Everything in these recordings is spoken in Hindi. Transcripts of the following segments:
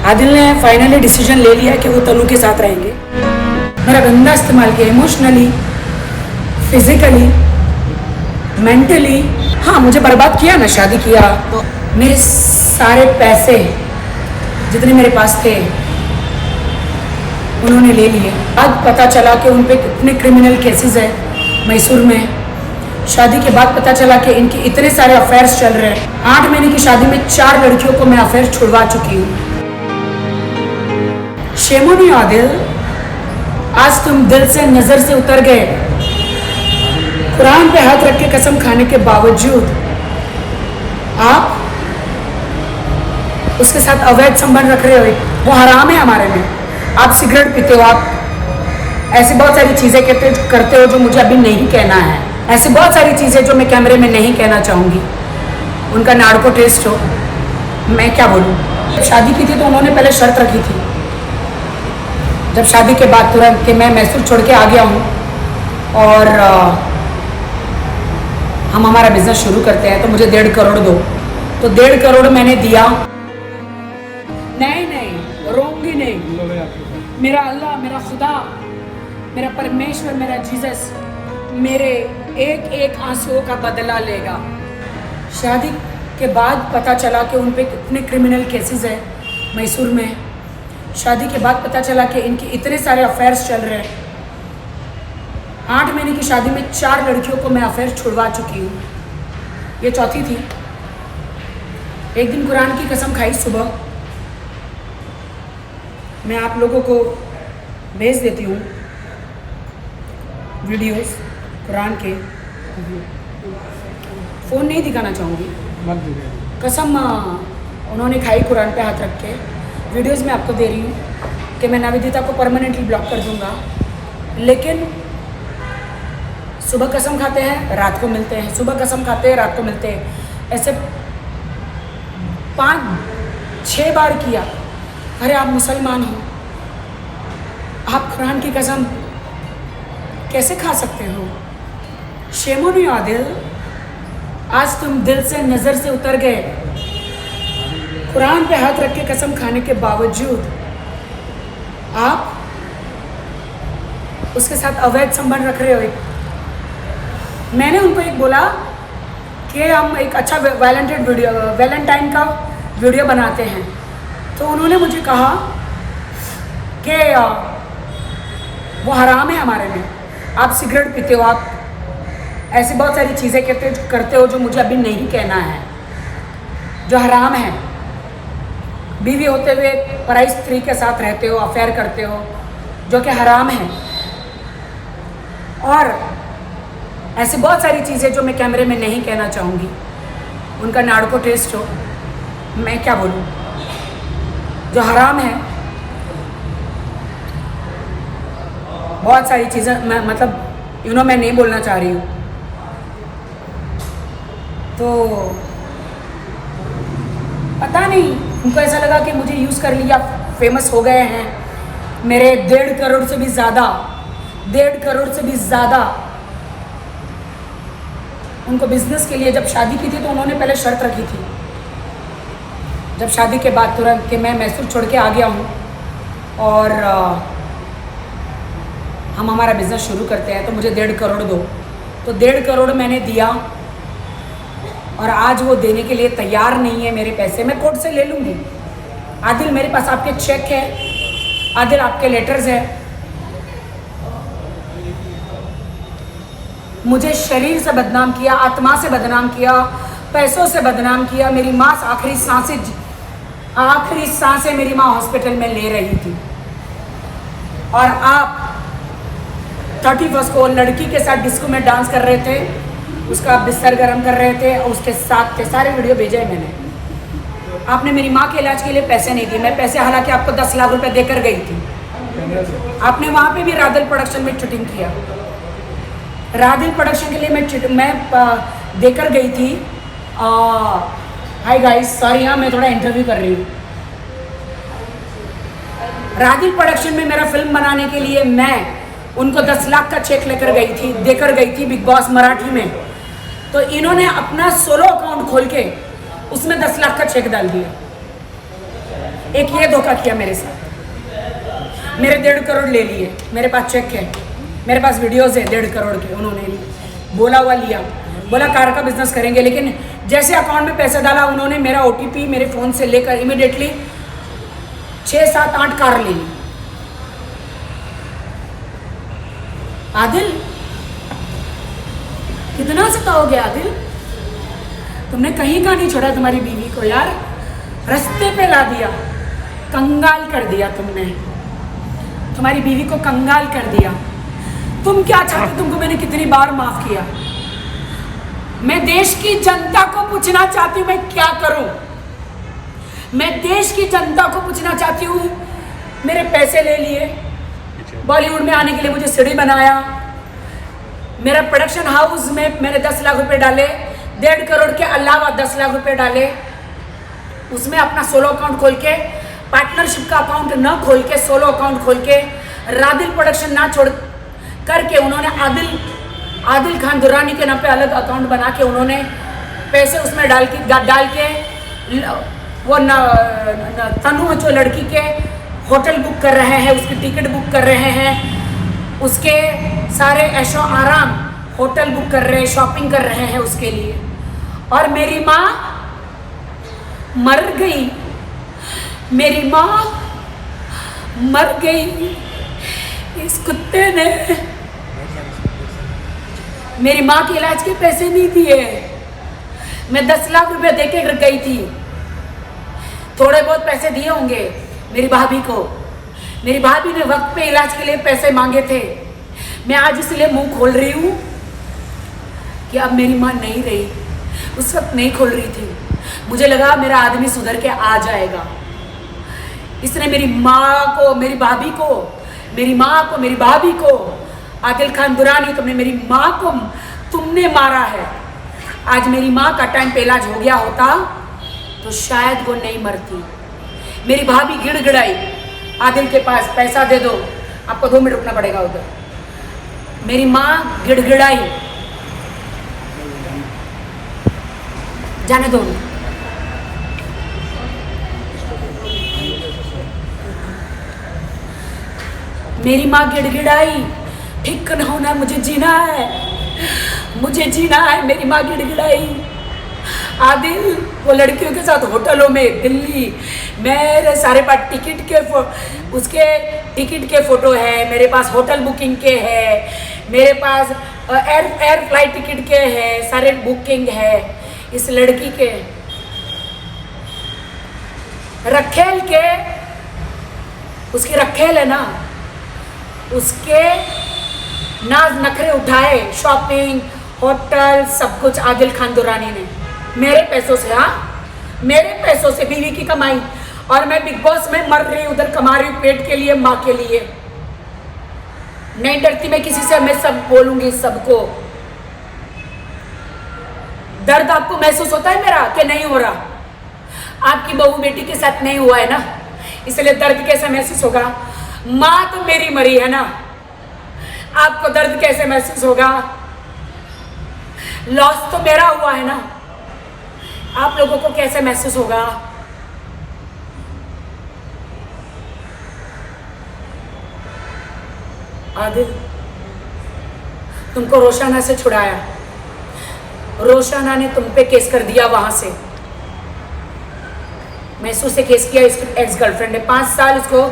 आदिल ने फाइनली डिसीजन ले लिया कि वो तनु के साथ रहेंगे। मेरा गंदा इस्तेमाल किया, इमोशनली, फिजिकली, मेंटली। हाँ, मुझे बर्बाद किया ना, शादी किया तो मेरे सारे पैसे जितने मेरे पास थे उन्होंने ले लिए। अब पता चला कि उन पे कितने क्रिमिनल केसेस है मैसूर में। शादी के बाद पता चला कि इनके इतने सारे अफेयर्स चल रहे हैं। 8 महीने की शादी में 4 लड़कियों को मैं अफेयर छुड़वा चुकी हूँ। शेम ऑन यू आदिल, आज तुम दिल से नजर से उतर गए। कुरान पे हाथ रख के कसम खाने के बावजूद आप उसके साथ अवैध संबंध रख रहे हो। वो हराम है हमारे में। आप सिगरेट पीते हो, आप ऐसी बहुत सारी चीज़ें करते हो जो मुझे अभी नहीं कहना है। ऐसी बहुत सारी चीज़ें जो मैं कैमरे में नहीं कहना चाहूँगी। उनका नार्को टेस्ट हो, मैं क्या बोलूँ। जब शादी की थी तो उन्होंने पहले शर्त रखी थी, जब शादी के बाद तुरंत, कि मैं मैसूर छोड़ के आ गया हूँ और हम हमारा बिजनेस शुरू करते हैं तो मुझे 1.5 करोड़ दो। तो 1.5 करोड़ मैंने दिया। नहीं, रोंगी नहीं। मेरा अल्लाह, मेरा खुदा, मेरा परमेश्वर, मेरा जीसस मेरे एक एक आंसुओं का बदला लेगा। शादी के बाद पता चला कि उन पे कितने क्रिमिनल केसेस है मैसूर में। शादी के बाद पता चला कि इनके इतने सारे अफेयर्स चल रहे हैं। 8 महीने की शादी में 4 लड़कियों को मैं अफेयर छुड़वा चुकी हूँ। ये चौथी थी। एक दिन कुरान की कसम खाई सुबह। मैं आप लोगों को भेज देती हूँ वीडियोस कुरान के। फ़ोन नहीं दिखाना चाहूँगी, कसम उन्होंने खाई कुरान पे हाथ रख के। वीडियोस मैं आपको दे रही हूँ कि मैं नवेदिता को परमानेंटली ब्लॉक कर दूँगा, लेकिन सुबह कसम खाते हैं, रात को मिलते हैं, सुबह कसम खाते हैं, रात को मिलते हैं। ऐसे 5-6 बार किया। अरे आप मुसलमान हो, आप कुरान की कसम कैसे खा सकते हो? शेम ऑन यू आदिल, आज तुम दिल से नज़र से उतर गए। कुरान पे हाथ रख के कसम खाने के बावजूद आप उसके साथ अवैध संबंध रख रहे हो। मैंने उनको एक बोला कि हम एक अच्छा वैलेंटाइन का वीडियो बनाते हैं, तो उन्होंने मुझे कहा कि वो हराम है हमारे में। आप सिगरेट पीते हो, आप ऐसी बहुत सारी चीज़ें करते हो जो मुझे अभी नहीं कहना है, जो हराम है। बीवी होते हुए पराई स्त्री के साथ रहते हो, अफेयर करते हो, जो कि हराम है। और ऐसी बहुत सारी चीज़ें जो मैं कैमरे में नहीं कहना चाहूँगी। उनका नार्को टेस्ट हो, मैं क्या बोलूँ, जो हराम है। बहुत सारी चीज़ें मैं मैं नहीं बोलना चाह रही हूँ। तो पता नहीं, उनको ऐसा लगा कि मुझे यूज़ कर लिया, फेमस हो गए हैं। मेरे 1.5 करोड़ से भी ज़्यादा, 1.5 करोड़ से भी ज़्यादा उनको बिजनेस के लिए। जब शादी की थी तो उन्होंने पहले शर्त रखी थी, जब शादी के बाद तुरंत, कि मैं मैसूर छोड़ के आ गया हूँ और हम हमारा बिजनेस शुरू करते हैं तो मुझे 1.5 करोड़ दो। तो 1.5 करोड़ मैंने दिया और आज वो देने के लिए तैयार नहीं है मेरे पैसे। मैं कोर्ट से ले लूँगी। आदिल, मेरे पास आपके चेक है, आदिल आपके लेटर्स है। मुझे शरीर से बदनाम किया, आत्मा से बदनाम किया, पैसों से बदनाम किया। मेरी माँ आखिरी सांसें मेरी माँ हॉस्पिटल में ले रही थी और आप 31 को लड़की के साथ डिस्को में डांस कर रहे थे, उसका बिस्तर गर्म कर रहे थे और उसके साथ थे। सारे वीडियो भेजे हैं मैंने। आपने मेरी माँ के इलाज के लिए पैसे नहीं दिए। मैं पैसे हालांकि आपको 10 लाख रुपए देकर गई थी। आपने वहाँ पे भी राधिल प्रोडक्शन में शूटिंग किया। राधिल प्रोडक्शन के लिए मैं देकर गई थी। हाय गाइस, सॉरी, हाँ मैं थोड़ा इंटरव्यू कर रही हूँ। राधिल प्रोडक्शन में मेरा फिल्म बनाने के लिए मैं उनको 10 लाख का चेक देकर गई थी बिग बॉस मराठी में। तो इन्होंने अपना सोलो अकाउंट खोल के उसमें 10 लाख का चेक डाल दिया। एक ये धोखा किया मेरे साथ, मेरे 1.5 करोड़ ले लिए, मेरे पास चेक है, मेरे पास वीडियोस है 1.5 करोड़ के। उन्होंने बोला हुआ लिया, बोला कार का बिजनेस करेंगे, लेकिन जैसे अकाउंट में पैसा डाला उन्होंने मेरा OTP मेरे फ़ोन से लेकर इमीडिएटली 6, 7, 8 कार ले ली। आदिल कितना सताओगे आदिल, तुमने कहीं का नहीं छोड़ा तुम्हारी बीवी को यार, रास्ते पे ला दिया, कंगाल कर दिया तुमने, तुम्हारी बीवी को कंगाल कर दिया। तुम क्या चाहते, तुमको मैंने कितनी बार माफ किया। मैं देश की जनता को पूछना चाहती हूँ मैं क्या करूं, मैं देश की जनता को पूछना चाहती हूँ। मेरे पैसे ले लिए, बॉलीवुड में आने के लिए मुझे सीढ़ी बनाया, मेरा प्रोडक्शन हाउस में मैंने 10 लाख रुपए डाले, 1.5 करोड़ के अलावा 10 लाख रुपए डाले, उसमें अपना सोलो अकाउंट खोल के, पार्टनरशिप का अकाउंट ना खोल के सोलो अकाउंट खोल के, रादिल प्रोडक्शन ना छोड़ करके उन्होंने आदिल खान दुरानी के नाम पे अलग अकाउंट बना के उन्होंने पैसे उसमें डाल के वो तनु जो लड़की के होटल बुक कर रहे हैं, उसकी टिकट बुक कर रहे हैं, उसके सारे ऐशो आराम होटल बुक कर रहे हैं, शॉपिंग कर रहे हैं उसके लिए। और मेरी माँ मर गई, मेरी माँ मर गई, इस कुत्ते ने मेरी माँ के इलाज के पैसे नहीं दिए। मैं 10 लाख रुपए दे के गई थी, थोड़े बहुत पैसे दिए होंगे मेरी भाभी को, मेरी भाभी ने वक्त पे इलाज के लिए पैसे मांगे थे। मैं आज इसलिए मुंह खोल रही हूँ कि अब मेरी माँ नहीं रही, उस वक्त नहीं खोल रही थी, मुझे लगा मेरा आदमी सुधर के आ जाएगा। इसने मेरी माँ को, मेरी भाभी को, मेरी माँ को, मेरी भाभी को, आदिल खान दुरानी, तुमने मेरी माँ को तुमने मारा है। आज मेरी माँ का टाइम पे इलाज हो गया होता तो शायद वो नहीं मरती। मेरी भाभी गिड़गिड़ाई, आदिल के पास पैसा दे दो, आपको 2 मिनट रुकना पड़ेगा उधर। मेरी माँ गिड़गिड़ाई, जाने दो। मेरी माँ गिड़गिड़ाई, ठीक ना होना, मुझे जीना है, मुझे जीना है। मेरी माँ गिड़गिड़ाई। आदिल वो लड़कियों के साथ होटलों में दिल्ली, मेरे सारे पास टिकट के उसके टिकट के फ़ोटो है, मेरे पास होटल बुकिंग के है, मेरे पास एयर फ्लाइट टिकट के है, सारे बुकिंग है इस लड़की के। रखेल के, उसकी रखेल है ना, उसके नाज नखरे उठाए, शॉपिंग, होटल, सब कुछ आदिल खान दुरानी ने मेरे पैसों से, हाँ मेरे पैसों से, बीवी की कमाई। और मैं बिग बॉस में मर रही, उधर कमा रही हूँ पेट के लिए, माँ के लिए। नहीं डरती मैं किसी से, मैं सब बोलूंगी सबको। दर्द आपको महसूस होता है मेरा कि नहीं हो रहा? आपकी बहू बेटी के साथ नहीं हुआ है ना, इसलिए दर्द कैसे महसूस होगा? माँ तो मेरी मरी है ना, आपको दर्द कैसे महसूस होगा? लॉस तो मेरा हुआ है ना, आप लोगों को कैसे महसूस होगा? आदिल, तुमको रोशाना से छुड़ाया, रोशाना ने तुम पे केस कर दिया वहां से। मैसूर से केस किया, इसकी एक्स गर्लफ्रेंड ने 5 साल उसको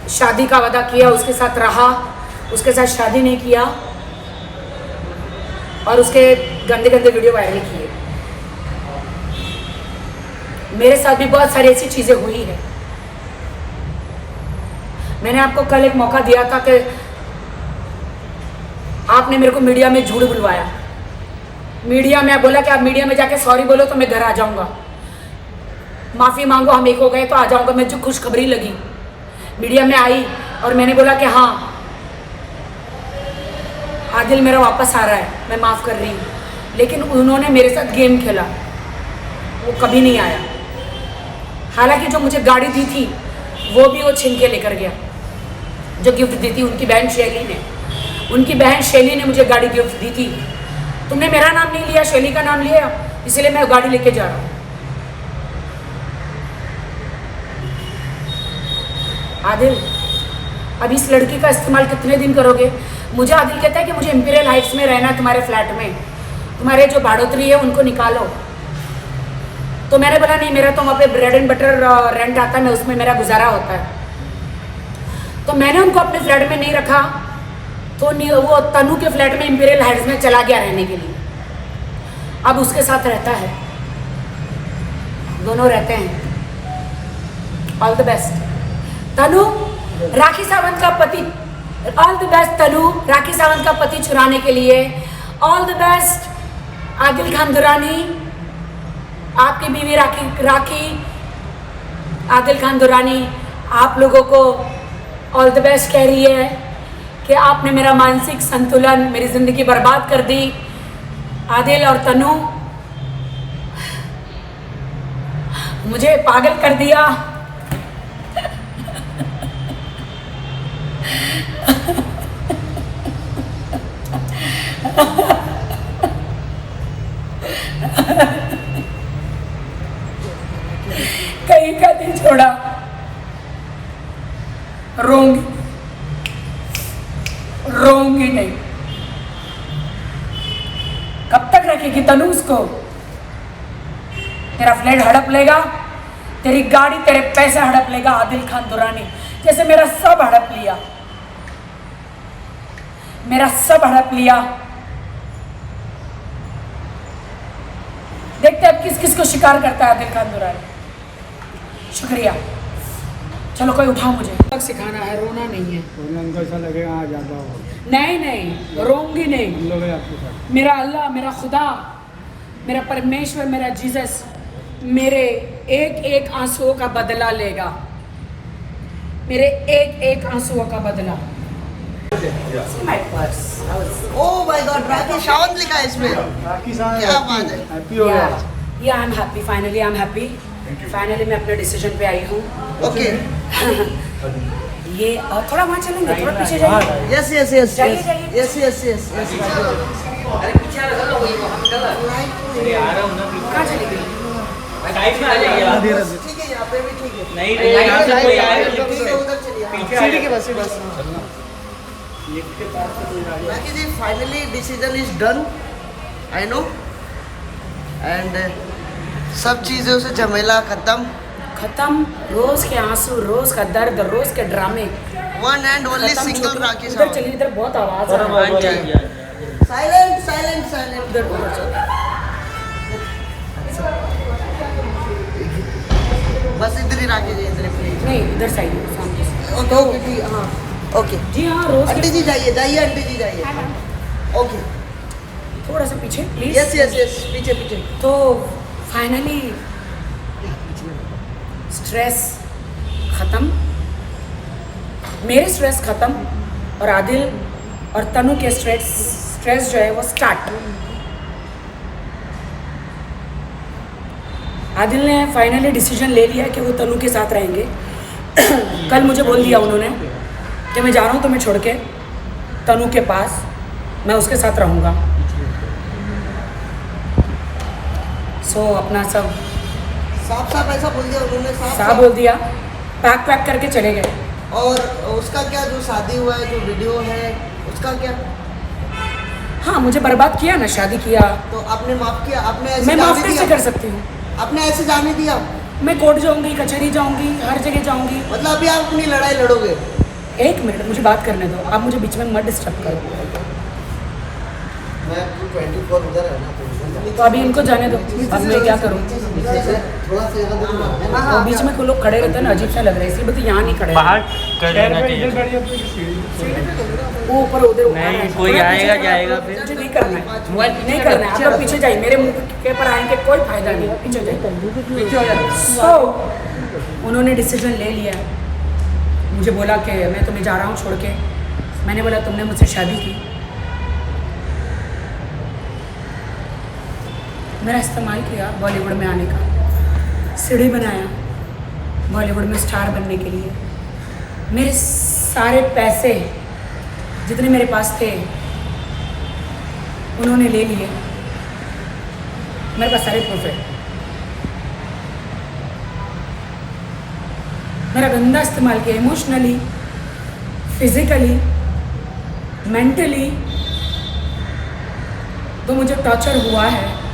शादी का वादा किया, उसके साथ रहा, उसके साथ शादी नहीं किया और उसके गंदे गंदे वीडियो वायरल किए। मेरे साथ भी बहुत सारी ऐसी चीज़ें हुई है। मैंने आपको कल एक मौका दिया था कि आपने मेरे को मीडिया में झूठ बुलवाया। मीडिया में बोला कि आप मीडिया में जाके सॉरी बोलो तो मैं घर आ जाऊंगा, माफ़ी मांगो, हम एक हो गए तो आ जाऊंगा। मैं जो खुशखबरी लगी, मीडिया में आई और मैंने बोला कि हाँ आदिल मेरा वापस आ रहा है, मैं माफ़ कर रही हूँ। लेकिन उन्होंने मेरे साथ गेम खेला, वो कभी नहीं आया। हालांकि जो मुझे गाड़ी दी थी वो भी वो छीन के लेकर गया, जो गिफ्ट दी थी उनकी बहन शैली ने। उनकी बहन शैली ने मुझे गाड़ी गिफ्ट दी थी। तुमने मेरा नाम नहीं लिया, शैली का नाम लिया, इसलिए मैं गाड़ी लेके जा रहा हूँ। आदिल, अब इस लड़की का इस्तेमाल कितने दिन करोगे? मुझे आदिल कहता है कि मुझे इंपीरियल हाइट्स में रहना है, तुम्हारे फ्लैट में, तुम्हारे जो भाड़ोतरी है उनको निकालो। तो मैंने बोला नहीं, मेरा तो वहाँ पे ब्रेड एंड बटर रेंट आता है, मैं उसमें मेरा गुजारा होता है। तो मैंने उनको अपने फ्लैट में नहीं रखा, तो वो तनु के फ्लैट में इंपीरियल हाइट्स में चला गया रहने के लिए। अब उसके साथ रहता है, दोनों रहते हैं। All the best Tanu, Rakhi Sawant का पति, all the best Tanu, Rakhi Sawant का पति चुराने के लिए। All the best Adil Khan Durrani, आपकी बीवी राखी आदिल खान दुरानी आप लोगों को ऑल द बेस्ट कह रही है कि आपने मेरा मानसिक संतुलन, मेरी ज़िंदगी बर्बाद कर दी। आदिल और तनु, मुझे पागल कर दिया। कहीं का दिल छोड़ा, रोंगी नहीं। कब तक रखेगी तनु उसको? तेरा फ्लैट हड़प लेगा, तेरी गाड़ी, तेरे पैसे हड़प लेगा आदिल खान दुरानी, जैसे मेरा सब हड़प लिया, मेरा सब हड़प लिया। देखते अब किस किस को शिकार करता है आदिल खान दुरानी। शुक्रिया। चलो कोई उठाओ, मुझे तक सिखाना है, रोना नहीं है। उनको ऐसा लगेगा आ जाता हो। नहीं, रोऊंगी नहीं। आपके साथ मेरा अल्लाह, मेरा खुदा, मेरा परमेश्वर, मेरा जीसस मेरे एक एक आंसुओं का बदला लेगा, मेरे एक एक आंसुओं का बदला। My purse. Oh my God, Rakhi Sawant लिखा है इसमें। राखी सावंत, क्या बात है। हैप्पी हो गया। Yeah, I'm happy. Finally, I'm happy. Finally, मैं अपने डिसीजन पे आई हूँ। Okay. ये और थोड़ा वहाँ चलेंगे, थोड़ा पीछे जाइए। Yes. जाइए। Yes. कहाँ चली गई? ठीक है, यहाँ पे भी ठीक है। नहीं, यहाँ से कोई आए ठीक है, उधर चलिए। पीछे आ जाए। बस। राखी जी, finally decision is done. I know. And सब चीज़ों से झमेला खत्म। रोज के आंसू, रोज का दर्द, रोज के ड्रामे। One and only खत्म। single राखी उधर सावंत। चलिए, इधर बहुत आवाज आ रही है। Silent. उधर चलिए। बस इधर ही राखी जी, इधर प्लीज। नहीं, इधर साइड सामने से। ओके, हाँ, ओके। जी हाँ, रोज आंटी जी जाइए, आंटी जी जाइए। ओके। थोड़ा सा पीछे प्लीज। यस, पीछे। तो फाइनली स्ट्रेस खत्म, मेरे स्ट्रेस खत्म, और आदिल और तनु के स्ट्रेस जो है वो स्टार्ट। आदिल ने फाइनली डिसीजन ले लिया कि वो तनु के साथ रहेंगे। कल मुझे बोल दिया उन्होंने कि मैं जा रहा हूँ तुम्हें छोड़ के तनु के पास, मैं उसके साथ रहूँगा। सो अपना सब साफ ऐसा बोल दिया उन्होंने, साफ बोल दिया, पैक करके चले गए। और उसका क्या, जो शादी हुआ है, जो वीडियो है, उसका क्या? हाँ, मुझे बर्बाद किया ना, शादी किया। तो आपने माफ किया? आपने ऐसे मैं माफ जाने कैसे दिया? कर सकती हूँ? आपने ऐसे जाने दिया? मैं कोर्ट जाऊंगी, कचहरी जाऊंगी, हर जगह जाऊंगी। मतलब अभी आप अपनी लड़ाई लड़ोगे? एक मिनट, मुझे बात करने दो, आप मुझे बीच में मत डिस्टर्ब करो। मैं 24 उधर है ना, तो अभी इनको जाने दो, अब मैं क्या करूँ? थोड़ा सा तो बीच में कोई लोग खड़े रहते हैं ना, अजीब सा लग रहा है, इसलिए बता यहाँ नहीं खड़े। बाहर कर लेना चाहिए। वो ऊपर उधर नहीं, कोई आएगा जाएगा फिर। मुझे नहीं करना है, नहीं करना है। आप लोग पीछे जाइए, मेरे मुंह के पर आएंगे कोई फायदा नहीं, पीछे जाइए। सो उन्होंने डिसीजन ले लिया, मुझे बोला कि मैं तुम्हें जा रहा हूँ छोड़ के। मैंने बोला तुमने मुझसे शादी की, मेरा इस्तेमाल किया बॉलीवुड में आने का, सीढ़ी बनाया बॉलीवुड में स्टार बनने के लिए। मेरे सारे पैसे जितने मेरे पास थे उन्होंने ले लिए, मेरे पास सारे प्रूफ है। मेरा गंदा इस्तेमाल किया, इमोशनली, फिजिकली, मेंटली तो मुझे टॉर्चर हुआ है।